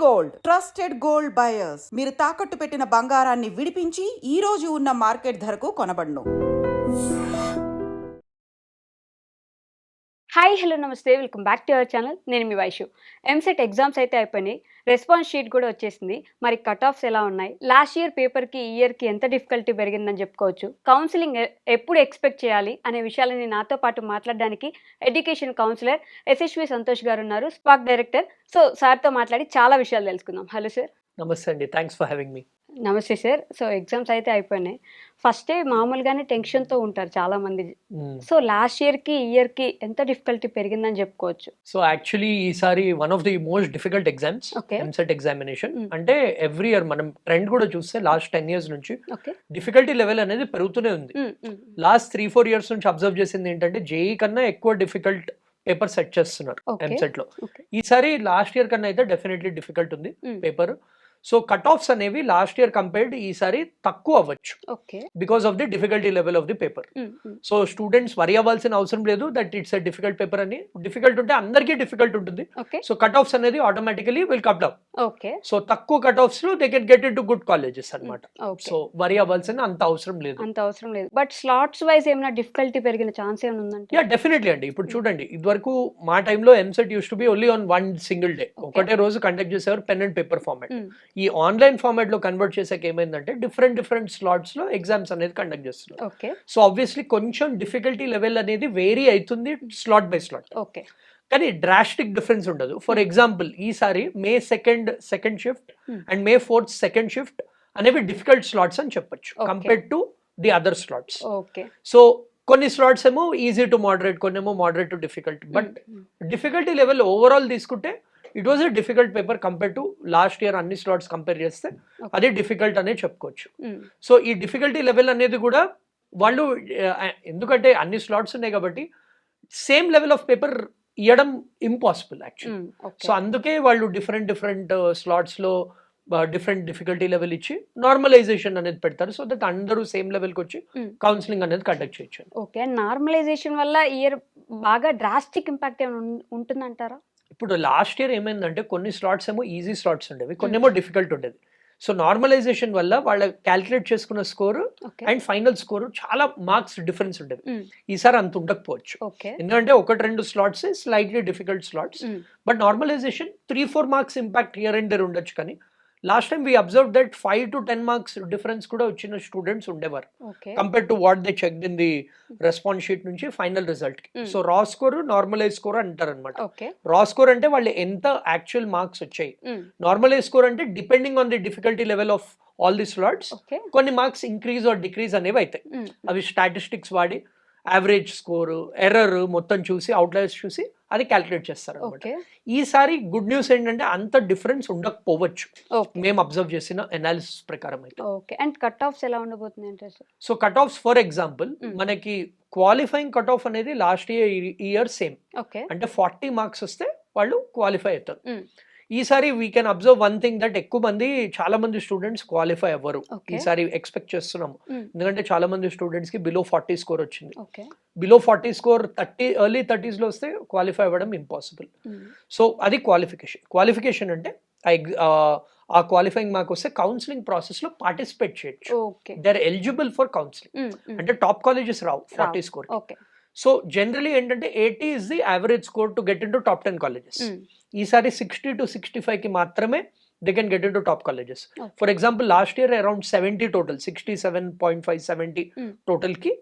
Gold trusted gold buyers మీరు తాకట్టు పెట్టిన బంగారాన్ని విడిపించి ఈ రోజు ఉన్న మార్కెట్ ధరకు కొనబడును. హాయ్ హలో నమస్తే, welcome back to our channel. నేను మీ వైషు. ఎంసెట్ ఎగ్జామ్స్ అయితే అయిపోయినాయి, రెస్పాన్స్ షీట్ కూడా వచ్చేసింది. మరి కట్ ఆఫ్స్ ఎలా ఉన్నాయి, లాస్ట్ ఇయర్ పేపర్కి ఈ ఇయర్కి ఎంత డిఫికల్టీ పెరిగిందని చెప్పుకోవచ్చు, కౌన్సిలింగ్ ఎప్పుడు ఎక్స్పెక్ట్ చేయాలి అనే విషయాలని నాతో పాటు మాట్లాడడానికి ఎడ్యుకేషన్ కౌన్సిలర్ ఎస్ఎస్వి సంతోష్ గారు ఉన్నారు, స్పాక్ డైరెక్టర్. సో సార్తో మాట్లాడి చాలా విషయాలు తెలుసుకుందాం. Hello sir. నమస్తే అండి, థ్యాంక్స్ ఫర్ హ్యావింగ్ మీ. నమస్తే సార్. సో ఎగ్జామ్స్ అయితే అయిపోయినాయి, ఫస్ట్ డే మామూలుగానే టెన్షన్తో ఉంటారు చాలా మంది. సో లాస్ట్ ఇయర్కి ఈ ఇయర్కి ఎంత డిఫికల్టీ పెరిగిందని చెప్పుకోవచ్చు? సో యాక్చువల్లీ ఈసారి one of the most difficult exams EAMCET examination. అంటే ఎవ్రీ ఇయర్ మనం ట్రెండ్ కూడా చూస్తే లాస్ట్ 10 years నుంచి డిఫికల్టీ లెవెల్ అనేది పెరుగుతూనే ఉంది. లాస్ట్ 3-4 years నుంచి అబ్జర్వ్ చేసింది ఏంటంటే జేఈ కన్నా ఎక్కువ డిఫికల్ట్ పేపర్ సెట్ చేస్తున్నారు ఎంసెట్ లో. ఈసారి లాస్ట్ ఇయర్ కన్నా అయితే డెఫినెట్లీ డిఫికల్ట్ ఉంది పేపర్. సో కట్ ఆఫ్స్ అనేవి లాస్ట్ ఇయర్ కంపేర్డ్ ఈసారి తక్కువ అవ్వచ్చు because of the difficulty level of the paper. So students వరి అవ్వాల్సిన అవసరం లేదు that it's a difficult paper అని. డిఫికల్ట్ ఉంటే అందరికీ డిఫికల్ట్ ఉంటుంది. సో కట్ ఆఫ్స్ అనేది automatically will come down. So తక్కువ కట్ ఆఫ్స్ లో they can get in to good colleges అన్నమాట. సో వరి అవ్వాల్సిన అంత అవసరం లేదు. బట్ స్లాట్స్ వైజ్ ఏమైనా డిఫికల్టీ పెరిగిన ఛాన్స్ ఏమైనా ఉందంటే? యా డెఫినెట్లీ అండి. ఇప్పుడు చూడండి, ఇదివరకు మా టైంలో EAMCET use to be only on one single day, ఒకటే రోజు కండక్ట్ చేసేవారు పెన్ అండ్ పేపర్ ఫార్మాట్. ఈ ఆన్లైన్ ఫార్మాట్ లో కన్వర్ట్ చేసాక ఏమైందంటే డిఫరెంట్ స్లాట్స్ లో ఎగ్జామ్స్ అనేది కండక్ట్ చేస్తున్నారు. సో ఆబ్వియస్లీ కొంచెం డిఫికల్టీ లెవెల్ అనేది వేరీ అవుతుంది స్లాట్ బై స్లాట్, కానీ డ్రాస్టిక్ డిఫరెన్స్ ఉండదు. ఫర్ ఎగ్జాంపుల్ ఈసారి May 2nd second shift and May 4th second shift అనేవి డిఫికల్ట్ స్లాట్స్ అని చెప్పొచ్చు compared to the other slots. So కొన్ని స్లాట్స్ ఏమో ఈజీ టు మోడరేట్, కొన్ని ఏమో moderate to difficult. But difficulty level overall తీసుకుంటే it was a difficult paper compare to last year. అన్ని slots compare చేస్తే అది డిఫికల్ట్ అనే చెప్పుకోవచ్చు. సో ఈ డిఫికల్టీ లెవెల్ అనేది కూడా వాళ్ళు ఎందుకంటే అన్ని స్లాట్స్ ఉన్నాయి కాబట్టి సేమ్ లెవెల్ ఆఫ్ పేపర్ ఇవ్వడం ఇంపాసిబుల్ యాక్చువల్లీ. సో అందుకే వాళ్ళు డిఫరెంట్ స్లాట్స్ లో డిఫరెంట్ డిఫికల్టీ లెవెల్ ఇచ్చి నార్మలైజేషన్ అనేది పెడతారు. సో దట్ అందరూ సేమ్ లెవెల్కి వచ్చి కౌన్సిలింగ్ అనేది కండక్ట్ చేయొచ్చు. ఓకే, నార్మలైజేషన్ వల్ల ఇయర్ బాగా డ్రాస్టిక్ ఇంపాక్ట్ ఏమైనా ఉంటుందంటారా? ఇప్పుడు లాస్ట్ ఇయర్ ఏమైందంటే కొన్ని స్లాట్స్ ఏమో ఈజీ స్లాట్స్ ఉండేవి, కొన్ని ఏమో డిఫికల్ట్ ఉండేది. సో నార్మలైజేషన్ వల్ల వాళ్ళ క్యాల్కులేట్ చేసుకున్న స్కోర్ అండ్ ఫైనల్ స్కోర్ చాలా మార్క్స్ డిఫరెన్స్ ఉండేవి. ఈసారి అంత ఉండకపోవచ్చు, ఎందుకంటే 1-2 slots slightly difficult slots. But normalization 3-4 marks impact here and there ఉండొచ్చు. కానీ last time we observe that 5 to 10 marks difference కూడా వచ్చిన స్టూడెంట్స్ ఉండేవారు compare to what they check in the response sheet నుంచి ఫైనల్ రిజల్ట్ కి. So raw score normalize score అంటారు అనమాట. Raw score అంటే వాళ్ళు ఎంత యాక్చువల్ మార్క్స్ వచ్చాయి, నార్మలైజ్ స్కోర్ అంటే depending on the difficulty level of all the slots కొన్ని మార్క్స్ ఇంక్రీజ్ ఆర్ డిక్రీజ్ అనేవి అవుతాయి. అవి స్టాటిస్టిక్స్ వాడి యావరేజ్ స్కోర్, ఎర్రర్ మొత్తం చూసి అవుట్లైర్స్ చూసి అది క్యాల్కులేట్ చేస్తారు అనమాట. ఈసారి గుడ్ న్యూస్ ఏంటంటే అంత డిఫరెన్స్ ఉండకపోవచ్చు మేము అబ్జర్వ్ చేసిన అనాలిసిస్ ప్రకారం అయితే. అండ్ కట్ ఆఫ్స్ ఎలా ఉండబోతుంది అంటే? So cut offs for example మనకి క్వాలిఫైయింగ్ కట్ ఆఫ్ అనేది లాస్ట్ ఇయర్ సేమ్, అంటే 40 మార్క్స్ వస్తే వాళ్ళు క్వాలిఫై అవుతారు. ఈసారి we can observe one thing that ఎక్కువ మంది చాలా మంది స్టూడెంట్స్ క్వాలిఫై అవ్వరు ఈసారి ఎక్స్పెక్ట్ చేస్తున్నాము. ఎందుకంటే చాలా మంది స్టూడెంట్స్ కి బిలో 40 స్కోర్ వచ్చింది. బిలో 40 స్కోర్ ఎర్లీ 30s లో వస్తే క్వాలిఫై అవ్వడం ఇంపాసిబుల్. సో అది క్వాలిఫికేషన్ అంటే ఆ క్వాలిఫైయింగ్ మార్క్ వస్తే కౌన్సిలింగ్ ప్రాసెస్ లో పార్టిసిపేట్ చేయొచ్చు. They are eligible for counselling. అంటే టాప్ కాలేజెస్ రావు 40 స్కోర్. సో జనరలీ ఏంటంటే 80 is the average score to get into top 10 colleges. ఈసారి 60 to 65 కి మాత్రమే they can get into top colleges. For example, last year around 70 total, 67.5 70 total కి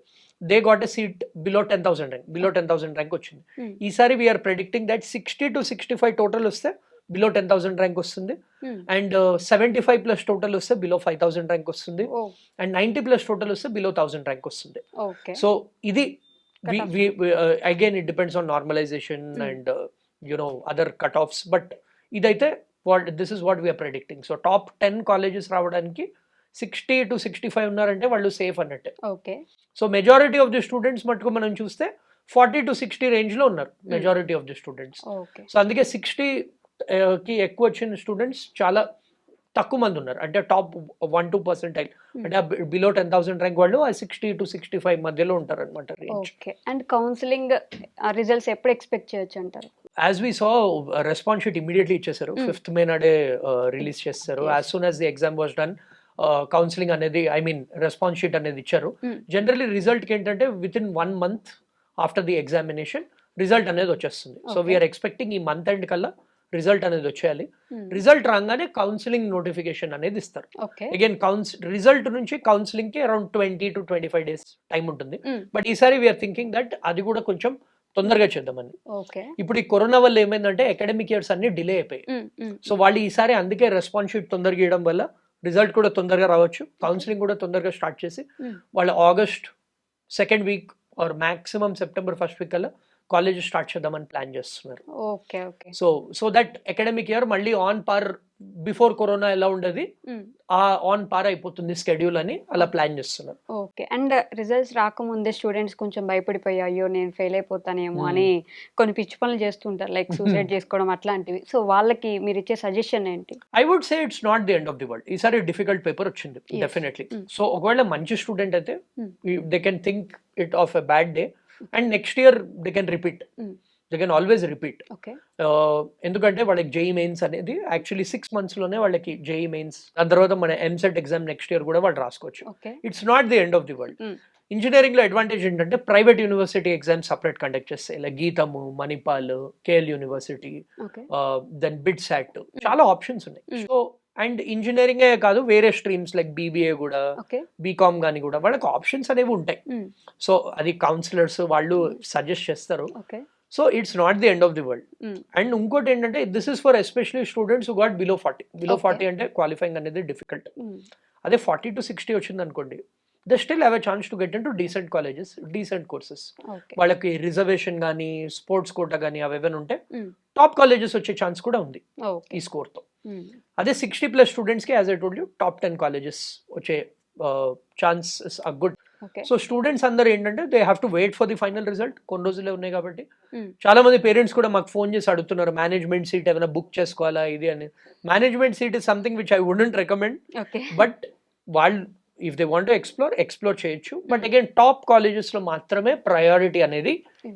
they got a seat below 10,000 rank, below 10,000 rank వచ్చింది. ఈసారి we are predicting that 60 to 65 total వస్తే below 10,000 rank వస్తుంది, and 75+ total వస్తే below 5,000 rank వస్తుంది, and 90+ total వస్తే below 1,000 rank వస్తుంది. So ఇది again it depends on normalization and other cutoffs, but idaithe this is what we are predicting. So top 10 colleges రావడానికి 60 to 65 ఉన్నారంటే వాళ్ళు safe అన్నట్టే. So majority of the students మటుకు మనం చూస్తే 40 to 60 రేంజ్ లో ఉన్నారు majority of the students. So అందుకే 60 కి ఎక్కువ వచ్చిన స్టూడెంట్స్ చాలా తక్కువ మంది ఉన్నారు, అంటే టాప్ 1-2%, అంటే బిలో 10,000 ర్యాంక్ వాళ్ళు 60 to 65 మధ్యలో ఉంటారు అనమాట. అండ్ కౌన్సిలింగ్ రిజల్ట్స్ ఎప్పుడు ఎక్స్పెక్ట్ చేయొచ్చు అంటారు? As we saw response sheet immediately ఇచ్చేసారు. 5th May నాడే రిలీజ్ చేస్తారు. As soon as the exam was done counselling అనేది రెస్పాన్స్ షీట్ అనేది ఇచ్చారు. జనరలీ రిజల్ట్ ఏంటంటే within 1 month after the examination result అనేది వచ్చేస్తుంది. సో వీఆర్ ఎక్స్పెక్టింగ్ ఈ మంత్ ఎండ్ కల్లా రిజల్ట్ అనేది వచ్చేయాలి. రిజల్ట్ రాగానే కౌన్సిలింగ్ నోటిఫికేషన్ అనేది ఇస్తారు. అగైన్ రిజల్ట్ నుంచి కౌన్సిలింగ్ కి అరౌండ్ 20 to 25 days టైం ఉంటుంది. బట్ ఈసారి వీఆర్ థింకింగ్ దట్ అది కూడా కొంచెం తొందరగా చేద్దామని. ఇప్పుడు ఈ కరోనా వల్ల ఏమైందంటే అకాడమిక్ ఇయర్స్ అన్ని డిలే అయిపోయాయి. సో వాళ్ళు ఈసారి అందుకే రెస్పాన్స్ షీట్ తొందరగా ఇవ్వడం వల్ల రిజల్ట్ కూడా తొందరగా రావచ్చు, కౌన్సిలింగ్ కూడా తొందరగా స్టార్ట్ చేసి వాళ్ళు August 2nd week or maximum September 1st week కల్లా కాలేజ్ స్టార్ట్ చేద్దామని ప్లాన్ చేస్తున్నారు. సో దట్ అకాడమిక్ ఇయర్ మళ్ళీ ఆన్ పార్ బిఫోర్ కరోనా ఎలా ఉండేది ఆ ఆన్ పార్ అయిపోతుంది స్కెడ్యూల్ అని అలా ప్లాన్ చేస్తున్నారు. ఓకే. అండ్ రిజల్ట్స్ రాకముందే స్టూడెంట్స్ కొంచెం భయపడిపోయి అయ్యో నేను ఫెయిల్ అయిపోతానేమో అని కొన్ని పిచ్చి పనులు చేస్తుంటారు, లైక్ సూసైడ్ చేసుకోవడం అట్లాంటివి. సో వాళ్ళకి మీరు ఇచ్చే సజెషన్ ఏంటి? I would say it's not the end of the world. ఈసారి డిఫికల్ట్ పేపర్ వచ్చింది డెఫినెట్లీ. సో ఒకవేళ మంచి స్టూడెంట్ అయితే they can think it of a bad day and next year they can repeat. They can always repeat. ఎందుకంటే వాళ్ళకి JEE mains అనేది actually 6 months లోనే వాళ్ళకి జేఈ మెయిన్స్, దాని తర్వాత మన ఎంసెట్ ఎగ్జామ్ నెక్స్ట్ ఇయర్ కూడా వాళ్ళు రాసుకోవచ్చు. It's not the end of the world. Engineering లో అడ్వాంటేజ్ ఏంటంటే private university exams separate conduct చేస్తాయి, like GITAM, Manipal, KL university, then BITSAT, చాలా ఆప్షన్స్ ఉన్నాయి. సో అండ్ ఇంజనీరింగే కాదు వేరే స్ట్రీమ్స్ లైక్ బీబీఏ కూడా, బీకామ్ గానీ కూడా వాళ్ళకి ఆప్షన్స్ అనేవి ఉంటాయి. సో అది కౌన్సిలర్స్ వాళ్ళు సజెస్ట్ చేస్తారు. So it's not the end of the world. And ఇంకోటి ఏంటంటే this is for especially students who got below 40 అంటే క్వాలిఫైయింగ్ అనేది డిఫికల్ట్. అదే 40 to 60 వచ్చింది అనుకోండి, they still have a chance to get in to decent colleges, decent courses. వాళ్ళకి reservation కానీ sports quota కానీ అవి ఏమైనా ఉంటే టాప్ కాలేజెస్ వచ్చే ఛాన్స్ కూడా ఉంది ఈ స్కోర్ తో. అదే 60+ స్టూడెంట్స్ కి as I told you top 10 colleges వచ్చే chances are good. So students అందరూ ఏంటంటే they have to wait for the final result. కొన్ని రోజులే ఉన్నాయి కాబట్టి చాలా మంది పేరెంట్స్ కూడా మాకు ఫోన్ చేసి అడుగుతున్నారు మేనేజ్మెంట్ సీట్ ఏమైనా బుక్ చేసుకోవాలా ఇది అని. Management seat is something which I wouldn't recommend. But వాళ్ళు if they want to explore చేయొచ్చు. బట్ అగైన్ టాప్ కాలేజెస్ లో మాత్రమే ప్రయారిటీ అనేది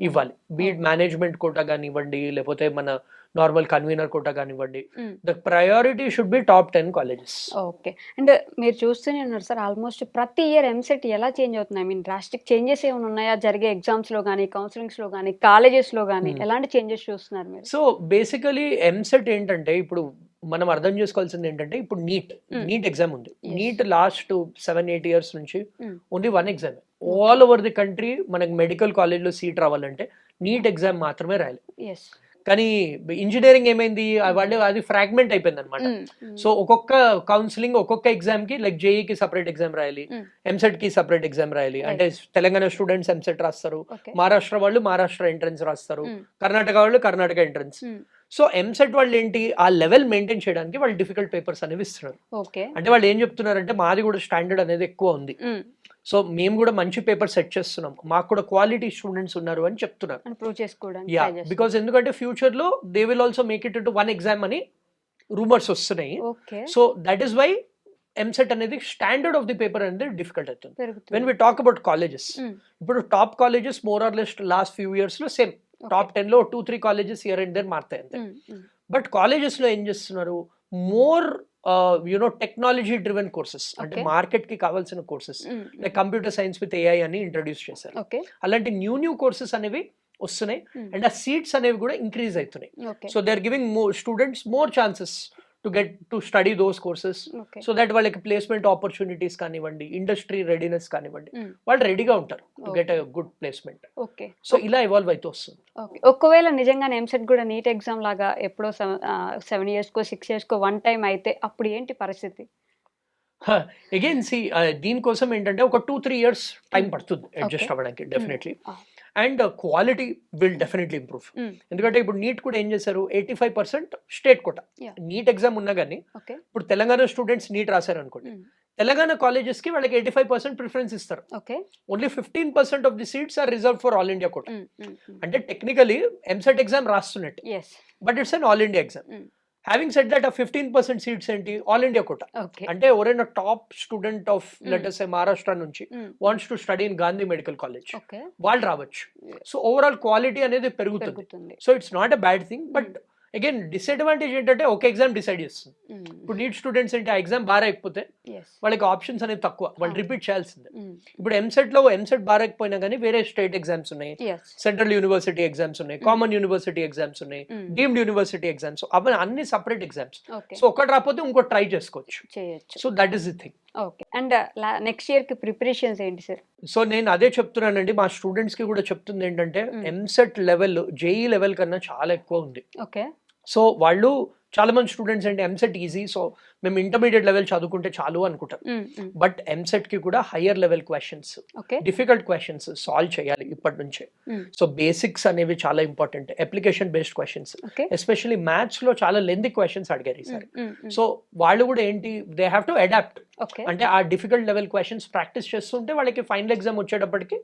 ఇవ్వాలి. బీట్ మేనేజ్మెంట్ కోటా కానివ్వండి, లేకపోతే మన నార్మల్ కన్వీనర్ కోటా కానివ్వండి, the priority should be top 10 colleges. Okay. And మీరు చూస్తూనే ఉన్నారు సార్, ఆల్మోస్ట్ ప్రతి ఇయర్ ఎంసెట్ ఎలా చేంజ్ అవుతుంది? ఐ మీన్ డ్రాస్టిక్ చేంజెస్ ఏమైనా ఉన్నాయా జరిగే ఎగ్జామ్స్ లో కానీ, కౌన్సిలింగ్స్ లో కానీ, కాలేజెస్ లో కానీ ఎలాంటి చేంజెస్ చూస్తున్నారు మీరు? సో బేసికలీ ఎంసెట్ ఏంటంటే ఇప్పుడు మనం అర్థం చేసుకోవాల్సింది ఏంటంటే ఇప్పుడు నీట్ ఎగ్జామ్ ఉంది. నీట్ లాస్ట్ 7-8 years నుంచి only 1 exam. All over the country మనకి మెడికల్ కాలేజ్లో సీట్ రావాలంటే నీట్ ఎగ్జామ్ మాత్రమే రాయాలి. కానీ ఇంజనీరింగ్ ఏమైంది, వాళ్ళు అది ఫ్రాగ్మెంట్ అయిపోయింది అనమాట. సో ఒక్కొక్క కౌన్సిలింగ్ ఒక్కొక్క ఎగ్జామ్ కి లైక్ జేఈకి సపరేట్ ఎగ్జామ్ రాయాలి, ఎంసెట్ కి సపరేట్ ఎగ్జామ్ రాయాలి. అంటే తెలంగాణ స్టూడెంట్స్ ఎంసెట్ రాస్తారు, మహారాష్ట్ర వాళ్ళు మహారాష్ట్ర ఎంట్రన్స్ రాస్తారు, కర్ణాటక వాళ్ళు కర్ణాటక ఎంట్రన్స్. సో ఎంసెట్ వాళ్ళు ఏంటి ఆ లెవెల్ మెయింటైన్ చేయడానికి వాళ్ళు డిఫికల్ట్ పేపర్స్ అనేవి ఇస్తున్నారు. అంటే వాళ్ళు ఏం చెప్తున్నారంటే మాది కూడా స్టాండర్డ్ అనేది ఎక్కువ ఉంది, సో మేము కూడా మంచి పేపర్ సెట్ చేస్తున్నాం, మాకు కూడా క్వాలిటీ స్టూడెంట్స్ ఉన్నారు అని చెప్తున్నారు. యా, బికాస్ ఎందుకంటే ఫ్యూచర్ లో they will also make it into 1 exam అని రూమర్స్ వస్తున్నాయి. So that is why EAMCET అనేది స్టాండర్డ్ ఆఫ్ ది పేపర్ అనేది డిఫికల్ట్ అవుతుంది. When we talk about colleges, ఇప్పుడు top colleges more or less last few years లో same top 10 లో 2-3 colleges here and there మారుతాయి అంతే. బట్ కాలేజెస్ లో ఏం చేస్తున్నారు, మోర్ టెక్నాలజీ డ్రివెన్ కోర్సెస్, అంటే మార్కెట్ కి కావాల్సిన courses like computer science with AI అని ఇంట్రడ్యూస్ చేశారు. అలాంటి న్యూ కోర్సెస్ అనేవి వస్తున్నాయి అండ్ ఆ సీట్స్ అనేవి కూడా ఇంక్రీజ్ అవుతున్నాయి. So they are giving students more chances to get to study those courses, so that వాళ్ళకి ప్లేస్మెంట్ ఆపర్చునిటీస్ కానివ్వండి, ఇండస్ట్రీ రెడీనెస్ కానివ్వండి, వాళ్ళు రెడీగా ఉంటారు to get a good placement. So ఇలా ఇవాల్వ్ అయితే వస్తుంది. ఒకవేళ నిజంగానే ఎంసెట్ కూడా నీట్ ఎగ్జామ్ లాగా ఎప్పుడో 7 years కో 6 years కో 1 time అయితే అప్పుడు ఏంటి పరిస్థితి? అగైన్ సి దీనికోసం ఏంటంటే ఒక 2-3 years టైం పడుతుంది అడ్జస్ట్ అవ్వడానికి definitely. And quality will definitely improve. ఎందుకంటే ఇప్పుడు నీట్ కూడా ఏం చేశారు, 85% స్టేట్ కోటా. నీట్ ఎగ్జామ్ ఉన్నా కానీ ఇప్పుడు తెలంగాణ స్టూడెంట్స్ నీట్ రాశారు అనుకోండి, తెలంగాణ కాలేజెస్ కి వాళ్ళకి 85% ప్రిఫరెన్స్ ఇస్తారు. Only 15% of the seats are reserve for all India quota. అంటే టెక్నికలీ ఎంసెట్ ఎగ్జామ్ రాస్తున్నట్టు, but it's an all India exam. Having said that ఆ 15% సీట్స్ ఏంటి ఆల్ ఇండియా కోట. ఓకే. అంటే ఎవరైనా top student of letters Maharashtra నుంచి wants to study in Gandhi medical college okay. వాళ్ళు రావచ్చు. So overall quality అనేది పెరుగుతుంది. పెరుగుతుంది. So it's not a bad thing. But again disadvantage ఏంటంటే ఒక ఎగ్జామ్ డిసైడ్ చేస్తుంది. ఇప్పుడు నీట్ స్టూడెంట్స్ అంటే ఆ ఎగ్జామ్ బాగా అయిపోతే వాళ్ళకి ఆప్షన్స్ అనేది తక్కువ, వాళ్ళు రిపీట్ చేయాల్సిందే. ఇప్పుడు ఎంసెట్ బాగా అయిపోయినా కానీ వేరే స్టేట్ ఎగ్జామ్స్ ఉన్నాయి, సెంట్రల్ యూనివర్సిటీ ఎగ్జామ్స్ ఉన్నాయి, కామన్ యూనివర్సిటీ ఎగ్జామ్స్ ఉన్నాయి, డీమ్డ్ యూనివర్సిటీ ఎగ్జామ్స్, అవి అన్ని సపరేట్ ఎగ్జామ్స్. సో ఒకటి రాకపోతే ఇంకోటి ట్రై చేసుకోవచ్చు. So that is the thing. Okay. And next year కి ప్రిపరేషన్స్ ఏంటి సార్? సో నేను అదే చెప్తున్నానండి, మా స్టూడెంట్స్ కి కూడా చెప్తుంది ఏంటంటే ఎంసెట్ లెవెల్ జేఈ లెవెల్ కన్నా చాలా ఎక్కువ ఉంది. ఓకే. సో వాళ్ళు చాలా మంది స్టూడెంట్స్ అంటే ఎంసెట్ ఈజీ, సో మేము ఇంటర్మీడియట్ లెవెల్ చదువుకుంటే చాలు అనుకుంటాం. బట్ ఎంసెట్ కి కూడా higher level questions, difficult questions solve చేయాలి ఇప్పటి నుంచే. సో బేసిక్స్ అనేవి చాలా important. Application based questions, especially maths లో చాలా లెంతీ క్వశ్చన్స్ అడిగారు ఈసారి. సో వాళ్ళు కూడా ఏంటి, దే హ్యావ్ టు అడాప్ట్. అంటే ఆ డిఫికల్ట్ లెవెల్ క్వశ్చన్స్ ప్రాక్టీస్ చేస్తుంటే వాళ్ళకి ఫైనల్ ఎగ్జామ్ వచ్చేటప్పటికి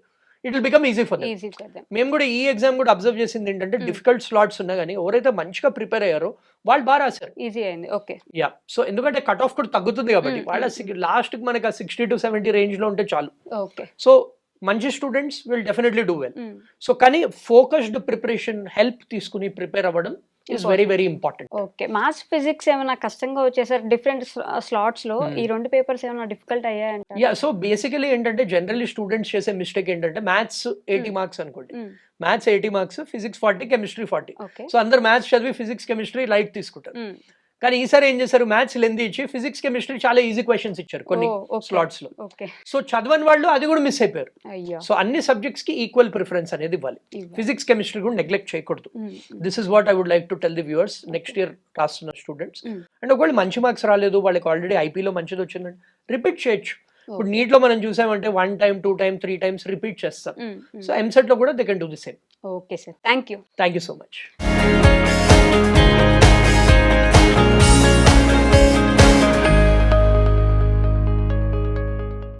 it will become easy for them. మేము కూడా ఈ ఎగ్జామ్ కూడా అబ్జర్వ్ చేసింది ఏంటంటే డిఫికల్ట్ స్లాట్స్ ఉన్నా కానీ ఎవరైతే మంచిగా ప్రిపేర్ అయ్యారో వాళ్ళు బాగా రాశారు, ఈజీ అయింది. ఓకే. యా. సో ఎందుకంటే కట్ ఆఫ్ కూడా తగ్గుతుంది కాబట్టి వాళ్ళ లాస్ట్ కి మనకి 60 to 70 రేంజ్ లో ఉంటే చాలు. ఓకే. సో మంచి students will definitely do well. So కానీ ఫోకస్డ్ ప్రిపరేషన్, హెల్ప్ తీసుకుని ప్రిపేర్ అవ్వడం is very very important. Okay. Maths physics ఏమైనా కష్టంగా వచ్చేసారు డిఫరెంట్ స్లాట్స్ లో? ఈ రెండు పేపర్స్ ఏమైనా డిఫికల్ట్ అయ్యాయంట? యా. సో బేసికలీ ఏంటంటే జనరల్లీ స్టూడెంట్స్ చేసే మిస్టేక్ ఏంటంటే మ్యాథ్స్ 80 మార్క్స్ అనుకోండి, maths 80 marks, physics 40, chemistry 40. So అందరు మ్యాథ్స్ చదివి ఫిజిక్స్ కెమిస్ట్రీ లైట్ తీసుకుంటారు. కానీ ఈసారి ఏం చేశారు, మ్యాథ్స్ లెంది ఇచ్చి ఫిజిక్స్ కెమిస్ట్రీ చాలా ఈజీ క్వశ్చన్స్ ఇచ్చారు కొన్ని స్లాట్స్ లో. సో చదవని వాళ్ళు అది కూడా మిస్ అయిపోయారు. సో అన్ని సబ్జెక్ట్స్ కి ఈక్వల్ ప్రిఫరెన్స్ అనేది ఇవ్వాలి, ఫిజిక్స్ కెమిస్ట్రీ కూడా నెగ్లెక్ట్ చేయకూడదు. This is what I would like to tell the viewers next year రాస్తున్న స్టూడెంట్స్. అండ్ ఒకవేళ మంచి మార్క్స్ రాలేదు, వాళ్ళకి ఆల్రెడీ ఐపీలో మంచిది వచ్చిందంటే రిపీట్ చేయొచ్చు. ఇప్పుడు నీట్ లో మనం చూసామంటే 1 time 2 time 3 times రిపీట్ చేస్తాం. సో ఎంసెట్ లో కూడా they can do the same. Okay sir, thank you. Thank you so much.